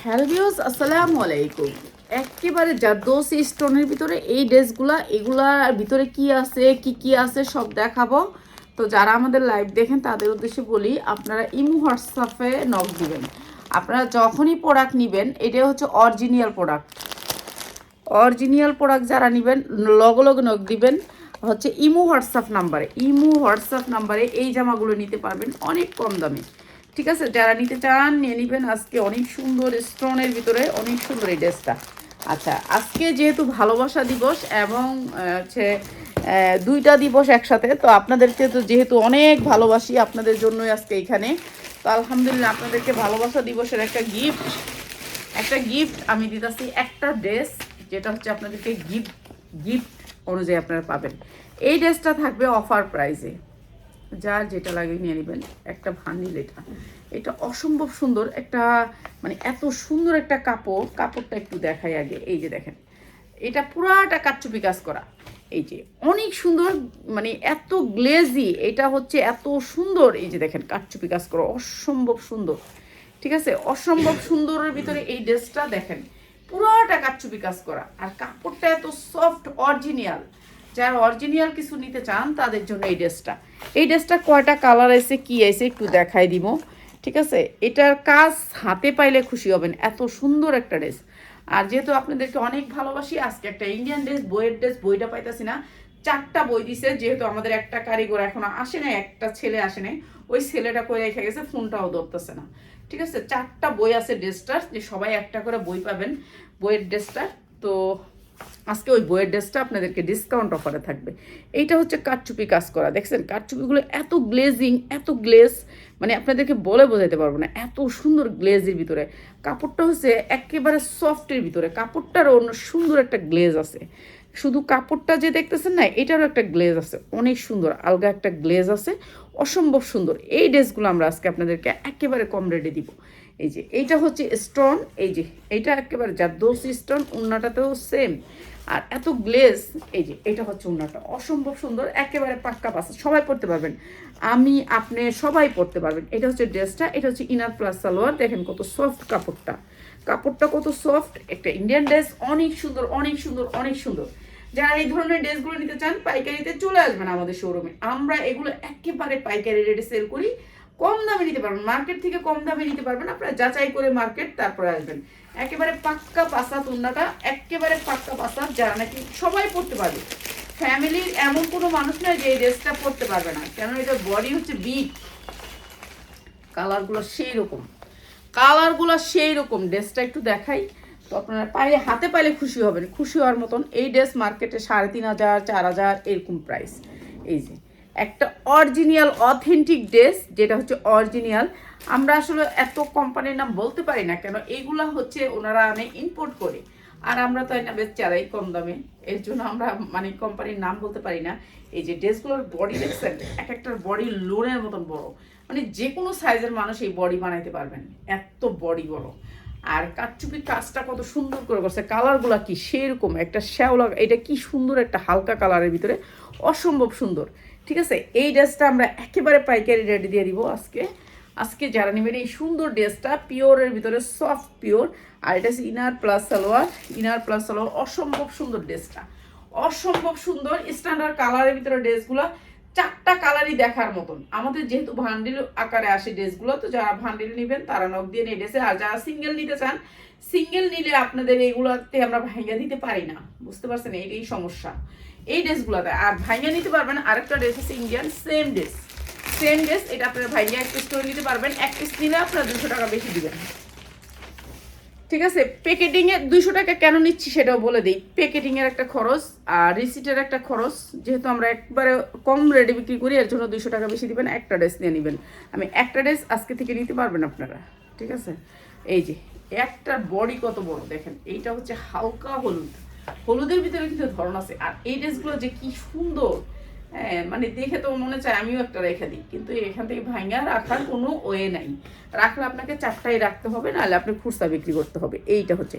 Hello viewers, আসসালামু আলাইকুম। একেবারে জারদৌসি স্টোনের ভিতরে এই ড্রেসগুলা, এগুলার ভিতরে কি আছে কি আছে সব দেখাবো। তো যারা আমাদের লাইভ দেখেন তাদের উদ্দেশ্যে বলি, আপনারা ইমো হোয়াটসঅ্যাপে নক দিবেন। আপনারা যখনই প্রোডাক্ট নেবেন, এটা হচ্ছে অরিজিনাল প্রোডাক্ট যারা নেবেন লগে লগে নক দিবেন হচ্ছে ইমো হোয়াটসঅ্যাপ নাম্বারে এই জামাগুলো নিতে পারবেন অনেক কম দামে। ঠিক আছে, যারা নিতে চান নিয়ে নেবেন। আজকে অনেক সুন্দর স্টোনের ভিতরে অনেক সুন্দর এই ড্রেসটা। আচ্ছা, আজকে যেহেতু ভালোবাসা দিবস এবং হচ্ছে দুইটা দিবস একসাথে, তো আপনাদেরকে তো যেহেতু অনেক ভালোবাসি, আপনাদের জন্যই আজকে এখানে। তো আলহামদুলিল্লাহ, আপনাদেরকে ভালোবাসা দিবসের একটা গিফট আমি দিতেছি, একটা ড্রেস, যেটা হচ্ছে আপনাদেরকে গিফট অনুযায়ী আপনারা পাবেন। এই ড্রেসটা থাকবে অফার প্রাইসে, যার যেটা লাগে নিয়ে নেবেন। একটা ভান্ডিল, এটা অসম্ভব সুন্দর একটা, মানে এত সুন্দর একটা কাপড়টা একটু দেখাই আগে। এই যে দেখেন, এটা পুরাটা কাচ্চুপি কাজ করা। এই যে অনেক সুন্দর, মানে এত গ্লেজি, এটা হচ্ছে এত সুন্দর। এই যে দেখেন, কাচ্চুপি কাজ করা অসম্ভব সুন্দর। ঠিক আছে, অসম্ভব সুন্দরের ভিতরে এই ড্রেসটা দেখেন, পুরাটা কাচ্চুপি কাজ করা, আর কাপড়টা এত সফট অরিজিনাল। যারা অরিজিনাল কিছু নিতে চান তাদের জন্য এই ড্রেসটা কয়টা কালার আছে কি আছে একটু দেখাই দিব। ঠিক আছে, এটার কাজ হাতে পাইলে খুশি হবেন, এত সুন্দর একটা ড্রেস। আর যেহেতু আপনাদেরকে অনেক ভালোবাসি, আজকে একটা ইন্ডিয়ান ড্রেস, বইটা পাইতাছি না। 4টা বই দিছে, যেহেতু আমাদের একটা কারিগর এখনো আসে নাই, একটা ছেলে আসে নাই, ওই ছেলেটা কই রেখে গেছে, ফোনটাও ধরতেছে না। ঠিক আছে, 4টা বই আছে ড্রেসটার, যে সবাই একটা করে বই পাবেন বইয়ের ড্রেসটার। তো আজকে ওই বইয়ের ড্রেসটা আপনাদেরকে ডিসকাউন্ট অফারে থাকবে। এইটা হচ্ছে কারচুপি কাজ করা, দেখছেন কারচুপিগুলো এত গ্লেজিং, এত গ্লেজ, মানে আপনাদেরকে বলে বোঝাতে পারবো না, এত সুন্দর গ্লেজের ভিতরে। কাপড়টা হচ্ছে একেবারে সফটের ভিতরে, কাপড়টারও অন্য সুন্দর একটা গ্লেজ আছে। শুধু কাপড়টা যে দেখতেছেন না, এটারও একটা গ্লেজ আছে, অনেক সুন্দর আলগা একটা গ্লেজ আছে, অসম্ভব সুন্দর। এই ড্রেসগুলো আমরা আজকে আপনাদেরকে একেবারে কম রেটে দিব। এই যে এইটা হচ্ছে স্টোন, এই যে এইটা একেবারে জারদৌসি স্টোন, উন্নাটাতেও সেম, আর এত গ্লেজ। এই যে এটা হচ্ছে উন্নাটা, অসম্ভব সুন্দর, একেবারে পাক্কা পাস, সবাই পরতে পারবেন, আমি আপনি সবাই পরতে পারবেন। এটা হচ্ছে ড্রেসটা, এটা হচ্ছে ইনার প্লাস সালোয়ার। দেখেন কত সফট কাপড়টা কত সফট, একটা ইন্ডিয়ান ড্রেস, অনেক সুন্দর অনেক সুন্দর অনেক সুন্দর। যারা এই ধরনের ড্রেসগুলো নিতে চান পাইকারিতে চলে আসবেন আমাদের শোরুমে, আমরা এগুলো একেবারে পাইকারি রেটে সেল করি, কম দামে নিতে পারবেন, মার্কেট থেকে কম দামে নিতে পারবেন। আপনারা যাচাই করে মার্কেট, তারপরে আসবেন। একেবারে পাক্কা পাসা তুন্নাটা, একেবারে পাক্কা পাসা, যারা নাকি সবাই পড়তে পারবে। ফ্যামিলির এমন কোনো মানুষ নয় যে এই ড্রেসটা পরতে পারবে না, কেন এটা বডি হচ্ছে বিগ, কালারগুলো সেই রকম। ড্রেসটা একটু দেখাই, তো আপনারা হাতে পাইলে খুশি হবেন, খুশি হওয়ার মতন। এই ড্রেস মার্কেটে 3,500 4,000 এরকম প্রাইস। এই যে একটা অরিজিনাল অথেন্টিক ড্রেস, যেটা হচ্ছে অরিজিনাল। আমরা আসলে এত কোম্পানির নাম বলতে পারি না, কেন এইগুলা হচ্ছে ওনারা অনেক ইম্পোর্ট করে, আর আমরা তো এটা বেশ চালাই কম দামে, এর জন্য আমরা মানে কোম্পানির নাম বলতে পারি না। এই যে ড্রেসগুলোর বডি দেখছেন, এক একটার বডি লোনের মতন বড়, মানে যে কোনো সাইজের মানুষ এই বডি বানাইতে পারবেন, এত বডি বড়। আর কারচুপির কাজটা কত সুন্দর করে করছে, কালারগুলো কি সেরকম একটা শ্যাওলা, এটা কি সুন্দর একটা হালকা কালারের ভিতরে, অসম্ভব সুন্দর। ঠিক আছে, এই ড্রেসটা আমরা একেবারে পাইকারি রেটে দিয়ে দিব আজকে যারা নেবেন এই সুন্দর ড্রেসটা, পিওরের ভিতরে সফট পিওর। আর এটা হচ্ছে ইনার প্লাস সালোয়ার, অসম্ভব সুন্দর ড্রেসটা, অসম্ভব সুন্দর স্ট্যান্ডার্ড কালারের ভিতরে ড্রেসগুলো। 4টা কালারই দেখার মতন। আমাদের যেহেতু ভান্ডিল আকারে আসে ড্রেসগুলো, তো যারা ভান্ডিল নেবেন তারা নক দিয়ে নিয়ে ড্রেসে, আর যারা সিঙ্গেল নিতে চান, সিঙ্গেল নিলে আপনাদের এইগুলোতে আমরা ভাঙিয়ে দিতে পারি না, বুঝতে পারছেন, এইটাই সমস্যা এই ড্রেসগুলোতে। আর ভাঙিয়ে নিতে পারবেন, আরেকটা ড্রেস আছে ইন্ডিয়ান, সেম ড্রেস, এটা আপনারা ভাঙিয়ে এক পিস করে নিতে পারবেন। এক পিস নিলে আপনারা 200 টাকা বেশি দিবেন। ঠিক আছে, প্যাকেটিংয়ে 200 টাকা কেন নিচ্ছি সেটাও বলে দিই। প্যাকেটিংয়ের একটা খরচ আর রিসিটের একটা খরচ, যেহেতু আমরা একবারে কম রেটে বিক্রি করি, এর জন্য 200 টাকা বেশি দিবেন, একটা ড্রেস নিয়ে নেবেন। আমি একটা ড্রেস আজকে থেকে নিতে পারবেন আপনারা। ঠিক আছে, এই যে একটা বডি কত বড় দেখেন, এইটা হচ্ছে হালকা হলুদের ভিতরে কিন্তু ধরন আছে। আর এই ড্রেসগুলো যে কি সুন্দর, হ্যাঁ, মানে দেখে তো মনে চায় আমিও একটা রেখে দিই, কিন্তু এখান থেকে ভাঙা রাখার কোনো ওয়ে নাই। রাখলে আপনাকে 4টাই রাখতে হবে, নাহলে আপনি খুচরা বিক্রি করতে হবে। এইটা হচ্ছে,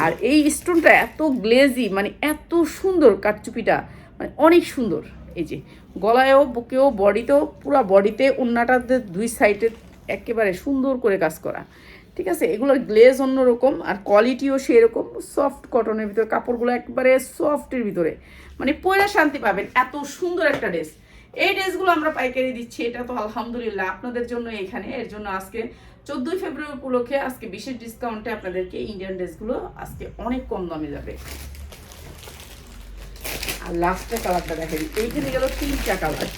আর এই স্টোনটা এত গ্লেজি, মানে এত সুন্দর কারচুপিটা, মানে অনেক সুন্দর। এই যে গলায়ও, বুকেও, বডিতেও, পুরো বডিতে, ওন্নাটাতে 2 সাইডে একেবারে সুন্দর করে কাজ করা। ঠিক আছে, এগুলোর গ্লেজ অন্যরকম আর কোয়ালিটিও সেরকম। সফট কটনের ভিতরে, কাপড়গুলো একবারে সফটের ভিতরে, মানে পরে শান্তি পাবেন। এত সুন্দর একটা ড্রেস। এই ড্রেসগুলো আমরা পাইকারি দিচ্ছি, এটা তো আলহামদুলিল্লাহ আপনাদের জন্য এখানে। এর জন্য আজকে 14 ফেব্রুয়ারি উপলক্ষে আজকে বিশেষ ডিসকাউন্টে আপনাদেরকে ইন্ডিয়ান ড্রেসগুলো আজকে অনেক কম দামে যাবে। আর লাস্টের কালারটা দেখেন, এইখানে গেল 3টা কালার,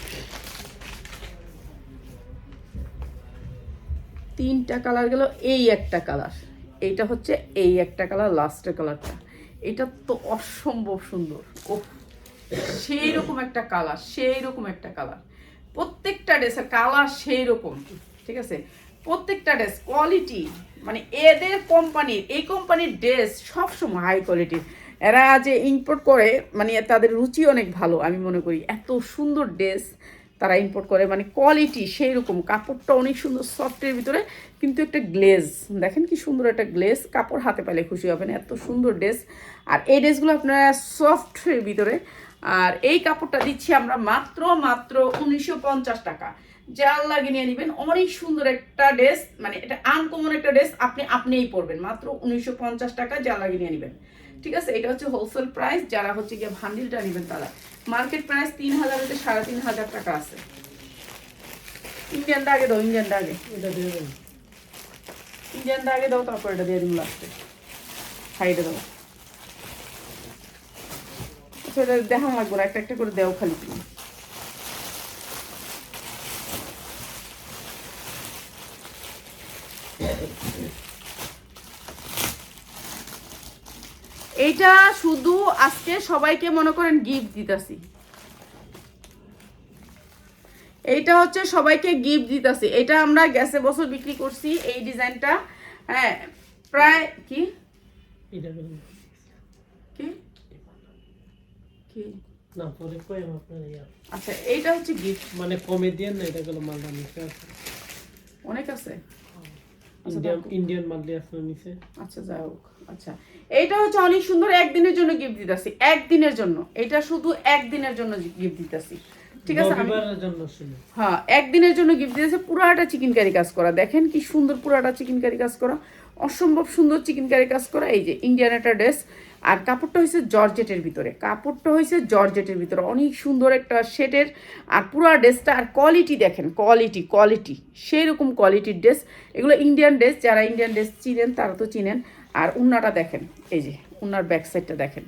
3টা কালার গেল। এই একটা কালার, এইটা হচ্ছে এই একটা কালার, লাস্টের কালারটা। এটা তো অসম্ভব সুন্দর। ও সেই রকম একটা কালার, সেই রকম একটা কালার। প্রত্যেকটা ড্রেসের কালার সেই রকম, ঠিক আছে। প্রত্যেকটা ড্রেস কোয়ালিটি, মানে এদের কোম্পানির, এই কোম্পানির ড্রেস সবসময় হাই কোয়ালিটির। এরা যে ইম্পোর্ট করে, মানে তাদের রুচি অনেক ভালো আমি মনে করি। এত সুন্দর ড্রেস তারা ইম্পোর্ট করে, মানে কোয়ালিটি সেই রকম। কাপড়টা অনেক সুন্দর সফটের ভিতরে, কিন্তু একটা গ্লেজ দেখেন কি সুন্দর একটা গ্লেজ। কাপড় হাতে পাইলে খুশি হবেন, এত সুন্দর ড্রেস। আর এই ড্রেসগুলো আপনারা সফটের ভিতরে। আর এই কাপড়টা দিচ্ছি আমরা মাত্র 1950 টাকা। যার লাগে নিয়ে নেবেন, অনেক সুন্দর একটা ড্রেস, মানে এটা আনকমন একটা ড্রেস। আপনিই পরবেন মাত্র 1950 টাকা, যার লাগে নিয়ে নেবেন, ঠিক আছে। এটা হচ্ছে হোলসেল প্রাইস। যারা হচ্ছে গিয়ে ভান্ডিলটা নেবেন তারা, মার্কেট প্রাইস 3000 থেকে 3500 টাকা আছে। ইন্ডিয়ানটা আগে দাও, ইন্ডিয়ানটা আগে, ইন্ডিয়ানটা আগে দাও, তারপর এটা দিয়ে দিন লাস্টে। সাইডে দাও, সেটা দেখান লাগবে না, একটা একটা করে দেও খালি তুমি। এইটা শুধু আজকে সবাইকে মনে করেন গিফট দিতেছি। এইটা হচ্ছে সবাইকে গিফট দিতেছি। এটা আমরা গেছে বছর বিক্রি করছি এই ডিজাইনটা, হ্যাঁ প্রায় কি কি কি না পরে কইম আপনার ইয়া। আচ্ছা এইটা হচ্ছে গিফট, মানে কমেডিয়ান না, এটা হলো মালদা নিচে আছে, অনেক আছে। ইন্ডিয়ান মাল দিয়ে আছে নিচে। আচ্ছা যাই হোক। আচ্ছা এইটা হচ্ছে অনেক সুন্দর, একদিনের জন্য গিফট দিতেছি, একদিনের জন্য। এটা শুধু একদিনের জন্য গিফট দিতেছি, ঠিক আছে। রবিবারের জন্য শুনে, হ্যাঁ একদিনের জন্য গিফট দিতেছে। পুরাটা চিকেন কারি কাজ করা, দেখেন কি সুন্দর, পুরাটা চিকেন কারি কাজ করা, অসম্ভব সুন্দর চিকেন কারি কাজ করা। এই যে ইন্ডিয়ান একটা ড্রেস, আর কাপড়টা হয়েছে জর্জেটের ভিতরে, কাপড়টা হয়েছে জর্জেটের ভিতরে, অনেক সুন্দর একটা শেডের। আর পুরো ড্রেসটা, আর কোয়ালিটি দেখেন, কোয়ালিটি কোয়ালিটি সেই রকম কোয়ালিটির ড্রেস। এগুলো ইন্ডিয়ান ড্রেস, যারা ইন্ডিয়ান ড্রেস চিনেন তারা তো চিনেন। আর উন্নাটা দেখেন, এই যে উন্নার ব্যাক সাইডটা দেখেন,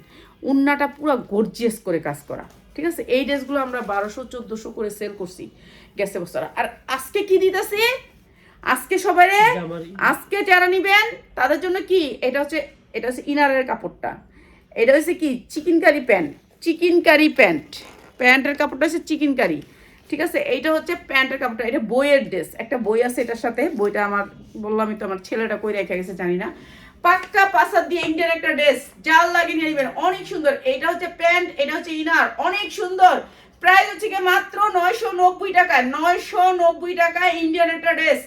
উন্নাটা পুরো গর্জিয়াস করে কাজ করা, ঠিক আছে। এই ড্রেসগুলো আমরা 1200-1400 করে সেল করছি গেছে বছর। আর আজকে কি দিতেছি, আজকে সবাই, আজকে যারা নিবেন তাদের জন্য কি, এটা হচ্ছে ইনারের কাপড়টা। এটা হচ্ছে কি chikankari pant, chikankari pant, প্যান্টের কাপড়টা হচ্ছে চিকেন কারি, ঠিক আছে। এইটা হচ্ছে প্যান্টের কাপড়টা। এটা বইয়ের ড্রেস, একটা বই আছে এটার সাথে। বইটা আমার বললামই তো, আমার ছেলেটা কই রেখে গেছে জানি না। পাক্কা পাসার দিয়ে ইন্ডিয়ান একটা ড্রেস, জাল লাগিয়ে নিয়ে নেবেন, অনেক সুন্দর। এইটা হচ্ছে প্যান্ট, এটা হচ্ছে ইনার, অনেক সুন্দর। প্রাইস হচ্ছে কি মাত্র 990 টাকা, 990 টাকা ইন্ডিয়ান একটা ড্রেস।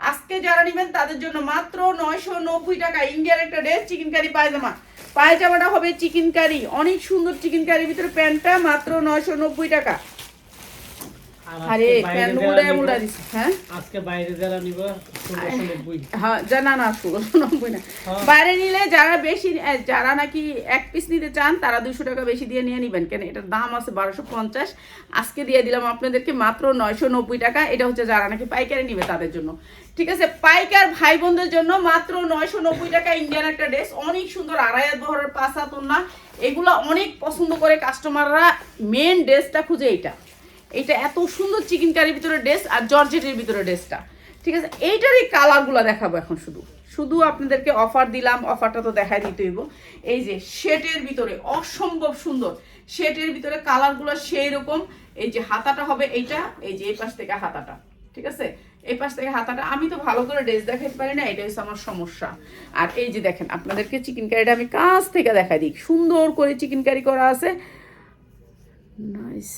আজকে যারা নেবেন তাদের জন্য মাত্র 990 টাকা ইন্ডিয়ান একটা ড্রেস, চিকেন কারি পায়জামা। পায়জামাটা হবে চিকেন কারি, অনেক সুন্দর চিকেন কারির ভিতরে প্যান্টটা মাত্র 990 টাকা। আরে প্যান্টগুলো এমন দিছে, হ্যাঁ আজকে বাইরে যারা নিব 1690। হ্যাঁ না না 1690 না, বাইরে নিলে যারা বেশি, যারা নাকি এক পিস নিতে চান তারা 200 টাকা বেশি দিয়ে নিয়ে নেবেন, কেন এটার দাম আছে 1250। আজকে দিয়ে দিলাম আপনাদেরকে মাত্র 990 টাকা। এটা হচ্ছে যারা নাকি পাইকারি নিবে তাদের জন্য, ঠিক আছে। পাইকার ভাই বোনদের জন্য মাত্র 990 টাকা ইন্ডিয়ান একটা ড্রেস, অনেক সুন্দর। আড়াই হাত বহরের 5 হাত ওড়না, এগুলো অনেক পছন্দ করে কাস্টমাররা। মেন ড্রেসটা খুঁজে এইটা এত সুন্দর চিকেন কারির ভিতরে ড্রেস, আর জর্জেটের ভিতরে ড্রেসটা, ঠিক আছে। এইটারই কালারগুলো দেখাবো এখন। শুধু আপনাদেরকে অফার দিলাম, অফারটা তো দেখাই দিতেই হইব। এই যে শেটের ভিতরে অসম্ভব সুন্দর, শেটের ভিতরে কালারগুলো সেই রকম। এই যে হাতাটা হবে এইটা, এই যে এই পাশ থেকে হাতাটা, ঠিক আছে। এই পাশ থেকে হাতাটা, আমি তো ভালো করে ড্রেস দেখাতে পারি না, এটা হচ্ছে আমার সমস্যা। আর এই যে দেখেন, আপনাদেরকে চিকেন কারিটা আমি কাছ থেকে দেখাই দিই, সুন্দর করে চিকেন কারি করা আছে, নাইস।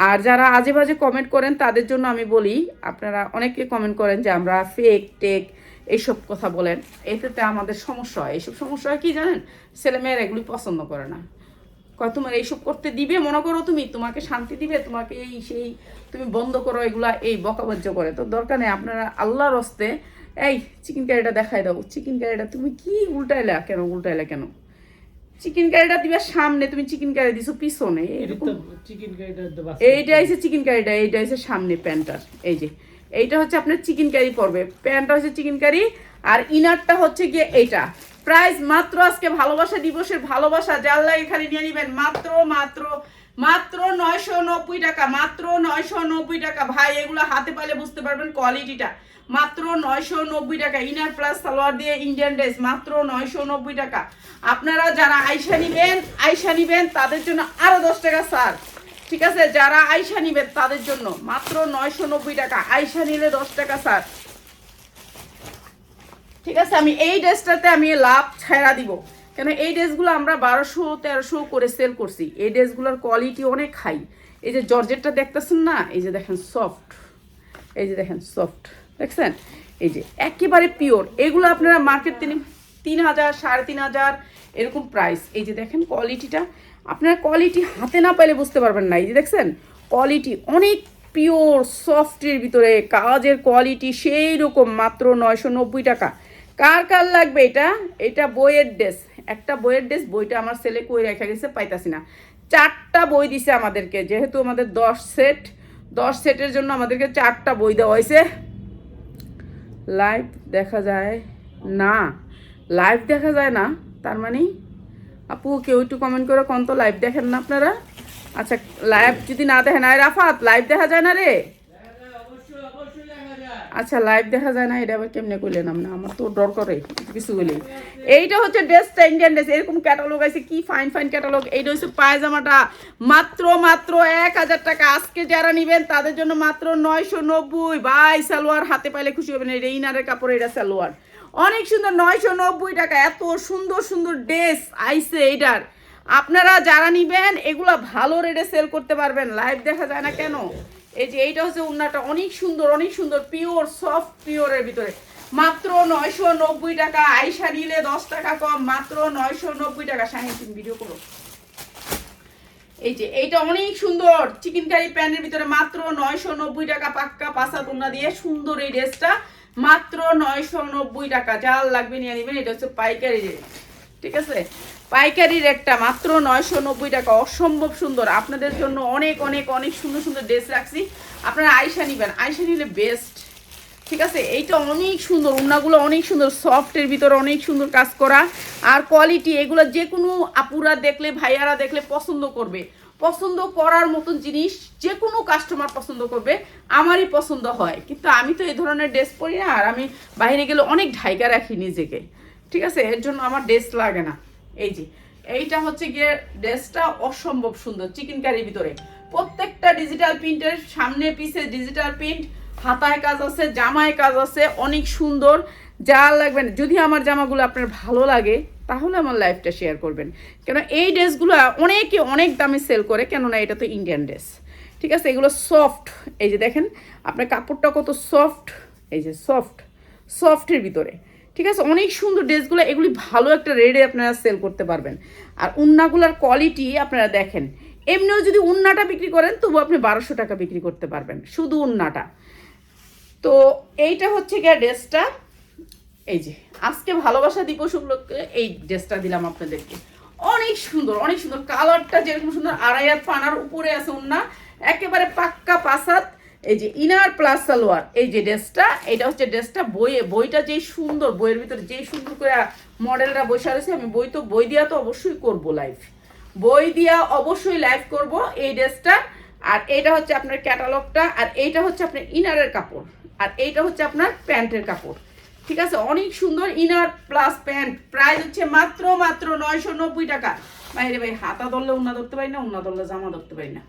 আর যারা আজে বাজে কমেন্ট করেন তাদের জন্য আমি বলি, আপনারা অনেকে কমেন্ট করেন যে আমরা ফেক টেক এইসব কথা বলেন, এতে আমাদের সমস্যা হয়। এইসব সমস্যা হয় কি জানেন, ছেলেমেয়েরা এগুলি পছন্দ করে না। কয় তোমার এইসব করতে দিবে, মনে করো তুমি, তোমাকে শান্তি দিবে, তোমাকে এই সেই, তুমি বন্ধ করো এগুলা, এই বকাবাজ্য করে। তো দরকার নেই, আপনারা আল্লাহর হস্তে এই চিকেন কারিটা দেখাই দাও, চিকেন কারিটা তুমি কি উল্টাইলা কেন? চিকেন কারিটা দিবা সামনে, তুমি চিকেন কারি দিছো পিছনে, এরকম। চিকেন কারিটা এইটা হচ্ছে চিকেন কারিটা, এইটা হচ্ছে সামনে প্যান্টার। এই যে এইটা হচ্ছে আপনার চিকেন কারি পড়বে, প্যান্টটা হচ্ছে চিকেন কারি, আর ইনারটা হচ্ছে গিয়ে এইটা। প্রাইস মাত্র আজকে ভালোবাসা দিবসের ভালোবাসা যার লাগে খালি নিয়ে নেবেন মাত্র মাত্র মাত্র 990 টাকা, মাত্র 990 টাকা। ভাই এগুলো হাতে পাইলে বুঝতে পারবেন কোয়ালিটিটা। মাত্র 990 টাকা, ইনার প্লাস সালোয়ার দিয়ে ইন্ডিয়ান ড্রেস, মাত্র 990 টাকা। আপনারা যারা আয়শা নিবেন তাদের জন্য আরো 10 টাকা স্যার, ঠিক আছে? যারা আয়শা নিবেন তাদের জন্য মাত্র 990 টাকা, আয়শা নিলে 10 টাকা স্যার, ঠিক আছে? আমি এই ড্রেসটাতে আমি লাভ ছাড়া দিব, কেন এই ড্রেসগুলো আমরা 1200-1300 করে সেল করছি। এই ড্রেসগুলোর কোয়ালিটি অনেক হাই। এই যে জর্জেটটা দেখতেছেন না, এই যে দেখেন সফট, এই যে দেখেন সফট, দেখছেন? এই যে একেবারে পিওর। এগুলো আপনারা মার্কেট 3000, 3500 এরকম প্রাইস। এই যে দেখেন কোয়ালিটিটা, আপনারা কোয়ালিটি হাতে না পাইলে বুঝতে পারবেন না। এই যে দেখছেন কোয়ালিটি অনেক পিওর সফটের ভিতরে, কাজের কোয়ালিটি সেই রকম, মাত্র 990 টাকা। কার কার লাগবে এটা? এটা বইয়ের ড্রেস, একটা বইয়ের ড্রেস। বইটা আমার ছেলে কই রেখে গেছে, পাইতাছি না। 4টা বই দিছে আমাদেরকে, যেহেতু আমাদের 10 সেটের জন্য আমাদেরকে 4টা বই দেওয়া হয়েছে। লাইভ দেখা যায় না, লাইভ দেখা যায় না তার মানে? আপু কেউ একটু কমেন্ট করে কোন তো লাইভ দেখেন না আপনারা? আচ্ছা লাইভ যদি না দেখেন, আয় রাফাত লাইভ দেখা যায় না রে? আচ্ছা লাইভ দেখা যায় না, এটা আবার কেমনে করলেন? না আমার তো ডর করে কিছু বলি। এইটা হচ্ছে ড্রেসটা, ইন্ডিয়ান ড্রেস, এরকম ক্যাটালগ আছে, কি ফাইন ফাইন ক্যাটালগ। এইটা হচ্ছে পায়জামাটা, মাত্র 1000 টাকা। আজকে যারা নিবেন তাদের জন্য মাত্র 990। ভাই সালোয়ার হাতে পাইলে খুশি হবেন। এটা ইনারের কাপড়, এটা সালোয়ার অনেক সুন্দর, 990 টাকা। এত সুন্দর সুন্দর ড্রেস আইছে এইটার। আপনারা যারা নিবেন এগুলা ভালো রেটে সেল করতে পারবেন। লাইভ দেখা যায় না কেন? এই যে এইটা হচ্ছে উন্নাটা, অনেক সুন্দর পিওর সফট পিওরের ভিতরে, মাত্র 990 টাকা। আয়শা নিলে 10 টাকা কম, মাত্র 990 টাকা। শাহিন ভিডিও করো। এই যে এইটা অনেক সুন্দর চিকেন কারি প্যান্টের ভিতরে, মাত্র 990 টাকা। পাক্কা পাসা দুন্না দিয়ে সুন্দর এই ড্রেসটা, মাত্র 990 টাকা। যার লাগবে নিয়ে নেবেন। এটা হচ্ছে পাইকারি রেট, ঠিক আছে? পাইকারি রেটটা মাত্র 990 টাকা। অসম্ভব সুন্দর আপনাদের জন্য অনেক অনেক অনেক সুন্দর সুন্দর ড্রেস রাখছি। আপনারা আয়শা নিবেন, আয়শা নিলে বেস্ট, ঠিক আছে? এইটা অনেক সুন্দর, উন্নাগুলো অনেক সুন্দর, সফটের ভিতরে অনেক সুন্দর কাজ করা, আর কোয়ালিটি এগুলো যে কোনো আপুরা দেখলে ভাইয়ারা দেখলে পছন্দ করবে। পছন্দ করার মতন জিনিস যে কোনো কাস্টমার পছন্দ করবে, আমারই পছন্দ হয়। কিন্তু আমি তো এই ধরনের ড্রেস পরি না, আর আমি বাইরে গেলে অনেক ঢাইকা রাখি নিজেকে, ঠিক আছে? এর জন্য আমার ড্রেস লাগে না। এই যে এইটা হচ্ছে গিয়ে ড্রেসটা অসম্ভব সুন্দর চিকেন কারির ভিতরে, প্রত্যেকটা ডিজিটাল প্রিন্টের, সামনে পিছে ডিজিটাল প্রিন্ট, হাতায় কাজ আছে, জামায় কাজ আছে, অনেক সুন্দর। যা লাগবে, যদি আমার জামাগুলো আপনার ভালো লাগে তাহলে আমার লাইফটা শেয়ার করবেন, কেন এই ড্রেসগুলো অনেকে অনেক দামে সেল করে, কেননা এটা তো ইন্ডিয়ান ড্রেস, ঠিক আছে? এগুলো সফট, এই যে দেখেন আপনার কাপড়টা কত সফট, এই যে সফটের ভিতরে, ঠিক আছে? অনেক সুন্দর ড্রেসগুলো, এগুলি ভালো একটা রেটে আপনারা সেল করতে পারবেন। আর উন্নাগুলার কোয়ালিটি আপনারা দেখেন, এমনিও যদি উন্নাটা বিক্রি করেন তবু আপনি 1200 টাকা বিক্রি করতে পারবেন শুধু উন্নাটা। তো এইটা হচ্ছে গিয়ে ড্রেসটা। এই যে আজকে ভালোবাসা দিবস উপলক্ষে এই ড্রেসটা দিলাম আপনাদেরকে, অনেক সুন্দর কালারটা যেরকম সুন্দর, 2.5 হাত পানার উপরে আছে উন্না, একেবারে পাক্কা পাসাত। এই যে ইনার প্লাস সালোয়ার, এই যে ড্রেসটা, এটা হচ্ছে ড্রেসটা। বইটা যেই সুন্দর, বইয়ের ভিতরে যেই সুন্দর করে মডেলটা বসে রয়েছে। আমি বই দিয়া তো অবশ্যই করব লাইভ, বই দিয়া অবশ্যই লাইভ করব এই ড্রেসটা। আর এইটা হচ্ছে আপনার ক্যাটালগটা, আর এইটা হচ্ছে আপনার ইনারের কাপড়, আর এইটা হচ্ছে আপনার প্যান্টের কাপড়, ঠিক আছে? অনেক সুন্দর ইনার প্লাস প্যান্ট। প্রাইস হচ্ছে মাত্র 990 টাকা। বাইরে ভাই হাতা ধরলে উন্না ধরতে পারি না, উন্না ধরলে জামা ধরতে পারি না।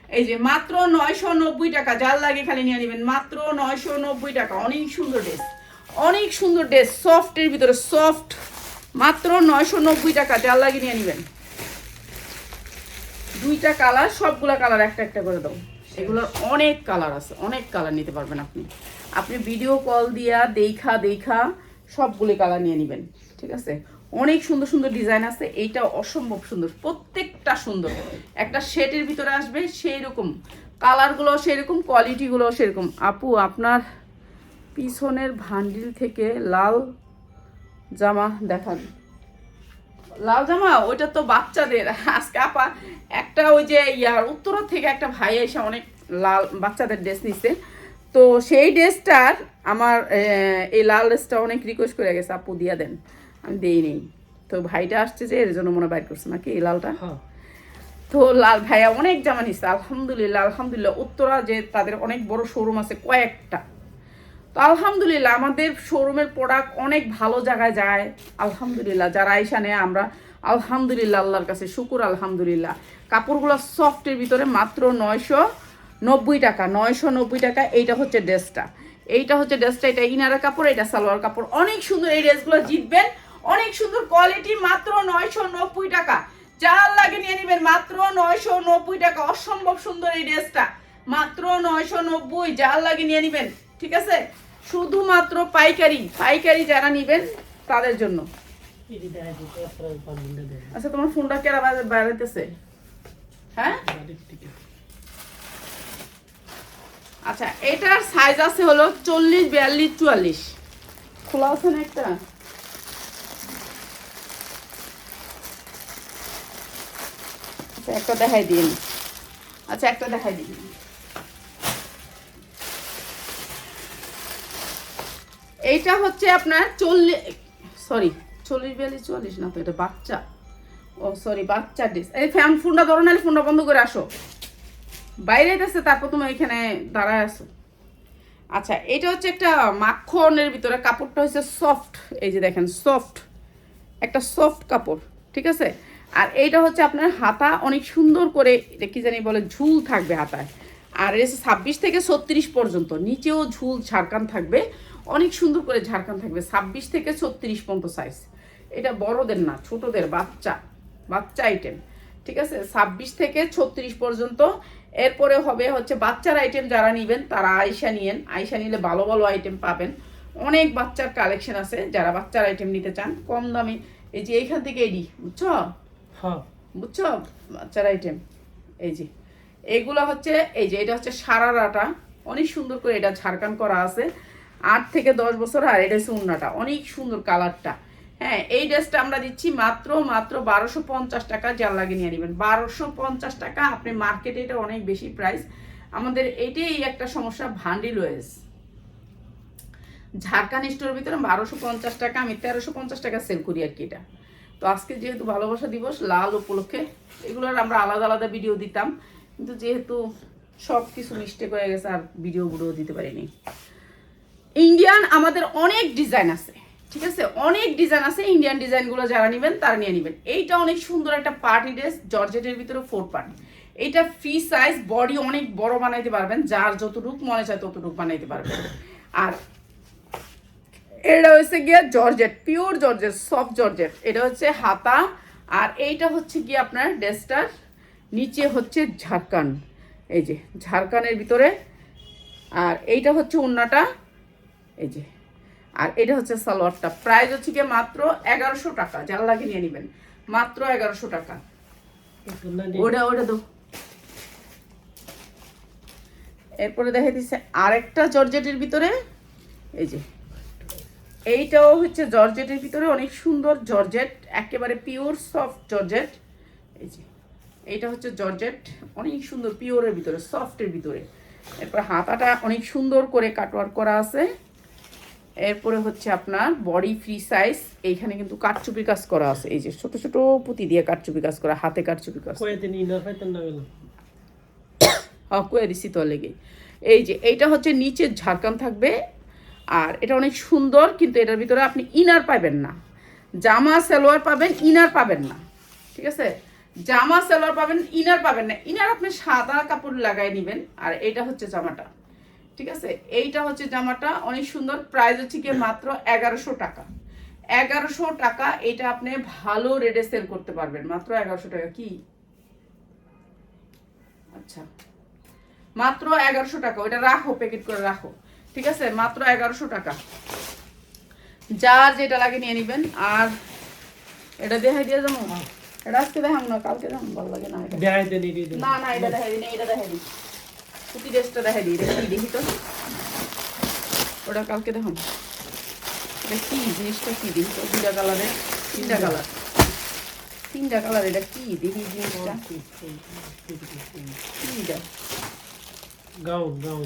এই যে মাত্র 990 টাকা। যার লাগে খালি নিয়ে নেবেন, মাত্র 990 টাকা। অনেক সুন্দর ড্রেস সফটের ভিতরে, সফট, মাত্র 990 টাকা। যার লাগে নিয়ে নেবেন। 2টা কালার, সবগুলা কালার একটা একটা করে দাও। এগুলোর অনেক কালার আছে, অনেক কালার নিতে পারবেন আপনি ভিডিও কল দিয়া দেখা সবগুলো কালার নিয়ে নেবেন, ঠিক আছে? অনেক সুন্দর সুন্দর ডিজাইন আছে। এইটা অসম্ভব সুন্দর, প্রত্যেকটা সুন্দর। একটা শেডের ভিতরে আসবে সেই রকম, কালারগুলো সেরকম, কোয়ালিটিগুলো সেরকম। আপু আপনার পিছনের ভান্ডিল থেকে লাল জামা দেখান। লাল জামা ওইটা তো বাচ্চাদের। আজকে আপা একটা ওই যে উত্তরা থেকে একটা ভাই এসে অনেক লাল বাচ্চাদের ড্রেস নিছে, তো সেই ড্রেসটার আমার এই লাল ড্রেসটা অনেক রিকোয়েস্ট করে গেছে, আপু দিয়া দেন, আমি দিই নেই। তো ভাইটা আসছে যে এর জন্য মনে বাইর করছে নাকি এই লালটা। তো লাল ভাইয়া অনেক জামা নিচ্ছে, আলহামদুলিল্লাহ আলহামদুলিল্লাহ। উত্তরা যে তাদের অনেক বড় শোরুম আছে কয়েকটা, তো আলহামদুলিল্লাহ আমাদের শোরুমের প্রোডাক্ট অনেক ভালো জায়গায় যায় আলহামদুলিল্লাহ। যারা আইসা নেয় আমরা আলহামদুলিল্লাহ আল্লাহর কাছে শুকুর আলহামদুলিল্লাহ। কাপড়গুলো সফটের ভিতরে মাত্র 990 টাকা, 990 টাকা। এইটা হচ্ছে ড্রেসটা, এইটা হচ্ছে ড্রেসটা, এটা ইনারের কাপড়, এটা সালোয়ার কাপড়, অনেক সুন্দর। এই ড্রেসগুলো জিতবেন, অনেক সুন্দর কোয়ালিটি, মাত্র 990 টাকা। যার লাগে নিয়ে নেবেন মাত্র 990 টাকা। অসম্ভব সুন্দর এই ড্রেসটা, মাত্র 990। যার লাগে নিয়ে নেবেন, ঠিক আছে? শুধুমাত্র পাইকারি, পাইকারি যারা নেবেন তাদের জন্য। আচ্ছা তোমার ফোনটা কেরা বেড়াইতেছে? হ্যাঁ আচ্ছা, এটার সাইজ আছে হলো 40, 42, 44। খোলা আছে না একটা? আচ্ছা একটা দেখাই দিন। আচ্ছা একটা দেখাই দিন। এইটা হচ্ছে আপনার 40, 42, 44 না তো, এটা বাচ্চা। ও সরি, বাচ্চা ড্রেস। এই ফ্যান ফোনটা ধরো, নাহলে ফোনটা বন্ধ করে আসো, বাইরে যাচ্ছে, তারপর তুমি এখানে দাঁড়ায় আসো। আচ্ছা এটা হচ্ছে একটা মাখনের ভিতরে, কাপড়টা হচ্ছে সফট, এই যে দেখেন সফট, একটা সফট কাপড়, ঠিক আছে? আর এইটা হচ্ছে আপনার হাতা অনেক সুন্দর করে, এটা কি জানি বলে, ঝুল থাকবে হাতায়। আর এর 26 থেকে 36 পর্যন্ত, নিচেও ঝুল ঝাড়খান থাকবে, অনেক সুন্দর করে ঝাড়খান থাকবে। 26 থেকে 36 পর্যন্ত সাইজ। এটা বড়দের না, ছোটদের, বাচ্চা বাচ্চা আইটেম, ঠিক আছে? 26 থেকে 36 পর্যন্ত। এরপরে হবে হচ্ছে বাচ্চার আইটেম, যারা নেবেন তারা আয়শা নিয়েন, আয়শা নিলে ভালো ভালো আইটেম পাবেন। অনেক বাচ্চার কালেকশন আছে, যারা বাচ্চার আইটেম নিতে চান কম দামে। এই যে এইখান থেকে এডি, বুঝছো? বুঝছো বাচ্চার আইটেম, এই যে এইগুলো হচ্ছে, এই যে এটা হচ্ছে সারারাটা, অনেক সুন্দর করে এটা ঝাড়খান করা আছে, 8 থেকে 10 বছর। আর এটা হচ্ছে উন্নাটা, অনেক সুন্দর কালারটা। হ্যাঁ এই ড্রেসটা আমরা দিচ্ছি মাত্র 1250 টাকা। যার লাগে নিয়ে নেবেন 1250 টাকা। আপনি মার্কেটে এটা অনেক বেশি প্রাইস, আমাদের এইটাই একটা সমস্যা, ভান্ডিল ওয়েজ। ঝাড়খান স্টোর ভিতরে 1250 টাকা, আমি 1350 টাকা সেল করি আর কি এটা। তো আজকে যেহেতু ভালোবাসা দিবস, লাল উপলক্ষে এগুলোর আমরা আলাদা আলাদা ভিডিও দিতাম, কিন্তু যেহেতু সব কিছু মিস্টেক হয়ে গেছে আর ভিডিওগুলো দিতে পারিনি। ইন্ডিয়ান আমাদের অনেক ডিজাইন আছে, ঠিক আছে? অনেক ডিজাইন আছে। ইন্ডিয়ান ডিজাইনগুলো যারা নেবেন তারা নিয়ে নেবেন। এইটা অনেক সুন্দর একটা পার্টি ড্রেস, জর্জেটের ভিতরে 4 পার্ট। এইটা ফ্রি সাইজ, বডি অনেক বড় বানাইতে পারবেন, যার যতটুক মনে চায় ততটুক বানাইতে পারবেন। আর এটা হচ্ছে গিয়ে georgette, pure georgette, soft georgette. এটা হচ্ছে হাতা, আর এইটা হচ্ছে গিয়ে আপনার ড্রেসটার নিচে হচ্ছে ঝাড়খান, এই যে ঝাড়খানের ভিতরে। আর এইটা হচ্ছে ওড়নাটা, এই যে। আর এটা হচ্ছে সালোয়ারটা। প্রাইস হচ্ছে গিয়ে মাত্র 1100 টাকা। যার লাগে নিয়ে নেবেন মাত্র 1100 টাকা। ওটা দো। এরপরে দেখা দিচ্ছে আরেকটা জর্জেটের ভিতরে, এই যে এইটাও হচ্ছে জর্জেটের ভিতরে, অনেক সুন্দর জর্জেট, একেবারে পিওর সফট জর্জেট। এই যে এইটা হচ্ছে জর্জেট, অনেক সুন্দর, পিওরের ভিতরে, সফটের ভিতরে। এরপর হাতাটা অনেক সুন্দর করে কাটওয়ার্ক করা আছে। এরপরে হচ্ছে আপনার বডি ফ্রি সাইজ, এইখানে কিন্তু কাটচুপি কাজ করা আছে, এই যে ছোট ছোট পুঁতি দিয়ে কাটচুপি কাজ করা, হাতে কাটচুপি কাজ কয়ে দিছি তো লেগে। এই যে এইটা হচ্ছে নিচে ঝাড়খান থাকবে, আর এটা অনেক সুন্দর, কিন্তু এটার ভিতরে আপনি ইনার পাবেন না, জামা সালোয়ার পাবেন, ইনার পাবেন না, ঠিক আছে? জামা সালোয়ার পাবেন, ইনার পাবেন না। ইনার আপনি সাদা কাপড় লাগাই নেবেন। আর এটা হচ্ছে জামাটা, ঠিক আছে? এইটা হচ্ছে জামাটা, অনেক সুন্দর। প্রাইস হচ্ছে কি মাত্র 1100 টাকা। 1100 টাকা। এটা আপনি ভালো রেটে সেল করতে পারবেন মাত্র 1100 টাকা। কি আচ্ছা, মাত্র 1100 টাকা। ওটা রাখো, প্যাকেট করে রাখো, ঠিক আছে? মাত্র 1100 টাকা। যার যেটা লাগে নিয়ে নেবেন। আর এটা দেখাই দিয়ে যাবো, এটা আজকে দেখাম না, কালকে দেখাম, ভালো লাগে না এটা। না না, এটা দেখাই দিন, এটা দেখাই দিন, কুটি ড্রেসটা দেখাই দিই। দেখি দেখি তো, ওটা কালকে দেখুন এটা কি জিনিসটা কি দেখি তো দুইটা কালারের তিনটা কালার এটা কি দেখি জিনিসটা কি এটা গাউন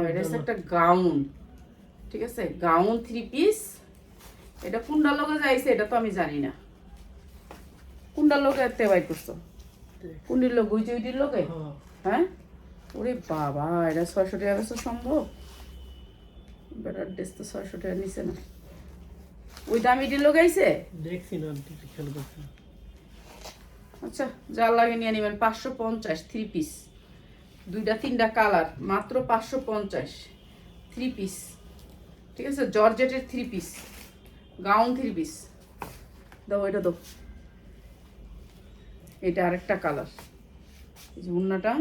এটা হচ্ছে একটা গাউন ঠিক আছে গাউন 3 পিস এটা কোনটা লগে যাইছে এটা তো আমি জানি না কোনটা লগে এতে বাই করছো কোনটির লোক উইটির লোকে হ্যাঁ ওরে বাবা এটা 600 টাকা বেচা সম্ভব বেটার ড্রেস তো 600 টাকা নিছে না ওই দামিটির লোক আইছে দেখছি না খেয়াল করছি আচ্ছা যা লাগে নিয়ে নেবেন 550 3 পিস দুইটা তিনটা কালার মাত্র 550 3 পিস ঠিক আছে জর্জেটের 3 পিস গাউন 3 পিস দাও এটা দাও এটা আরেকটা কালার এই যে উন্নাটা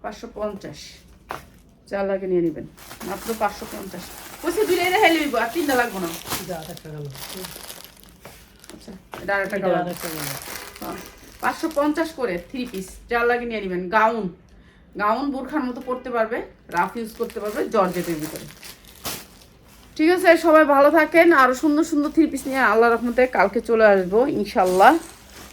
550 যা লাগে নিয়ে নেবেন মাত্র 550 পয়সা দুইটা রেখে লইব আর তিনটা লাগবো না এটা আরেকটা কালার আচ্ছা এটা আরেকটা কালার 550 করে 3 পিস যা লাগে নিয়ে নেবেন গাউন বোরখার মতো পরতে পারবে রাফ ইউজ করতে পারবে জর্জেটের ভিতরে ঠিক আছে সবাই ভালো থাকেন আরো সুন্দর সুন্দর 3 পিস নিয়ে আল্লাহর রহমতে কালকে চলে আসবো ইনশাআল্লাহ